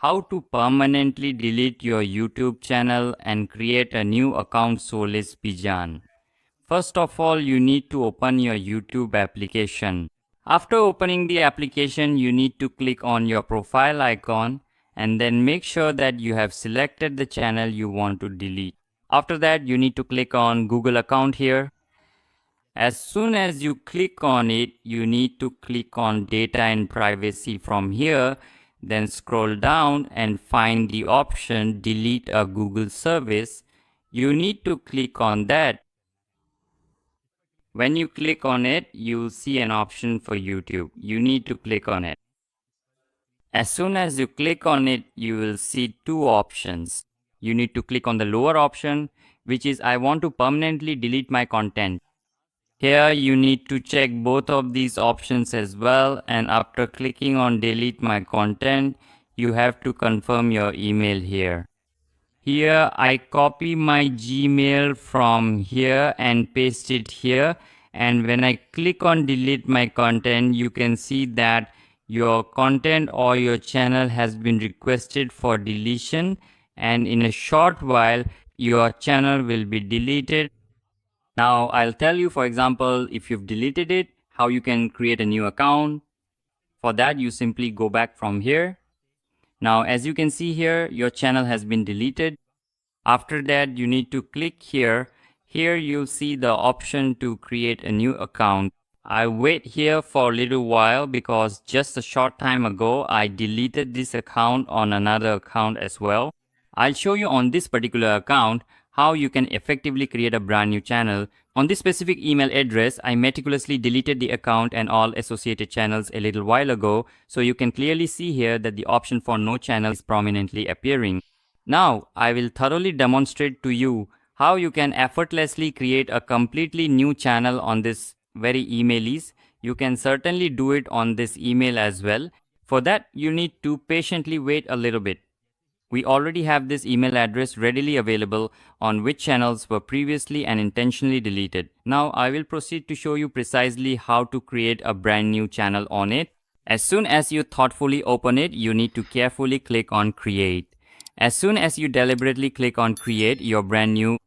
How to permanently delete your YouTube channel and create a new account Solis Bijan. First of all, you need to open your YouTube application. After opening the application, you need to click on your profile icon and then make sure that you have selected the channel you want to delete. After that, you need to click on Google account here. As soon as you click on it, you need to click on data and privacy from here, then scroll down and find the option delete a Google service. You need to click on that. When you click on it, you'll see an option for YouTube. You need to click on it. As soon as you click on it, you will see two options. You need to click on the lower option, which is I want to permanently delete my content. Here you need to check both of these options as well, and after clicking on delete my content, you have to confirm your email here. Here I copy my Gmail from here and paste it here, and when I click on delete my content, you can see that your content or your channel has been requested for deletion, and in a short while your channel will be deleted. Now I'll tell you, for example, if you've deleted it, how you can create a new account. For that, you simply go back from here. Now as you can see here, your channel has been deleted. After that, you need to click here. Here you'll see the option to create a new account. I wait here for a little while because just a short time ago I deleted this account on another account as well. I'll show you on this particular account how you can effectively create a brand new channel. On this specific email address, I meticulously deleted the account and all associated channels a little while ago, so you can clearly see here that the option for no channel is prominently appearing. Now, I will thoroughly demonstrate to you how you can effortlessly create a completely new channel on this very email. You can certainly do it on this email as well. For that, you need to patiently wait a little bit. We already have this email address readily available on which channels were previously and intentionally deleted. Now I will proceed to show you precisely how to create a brand new channel on it. As soon as you thoughtfully open it, you need to carefully click on create. As soon as you deliberately click on create, your brand new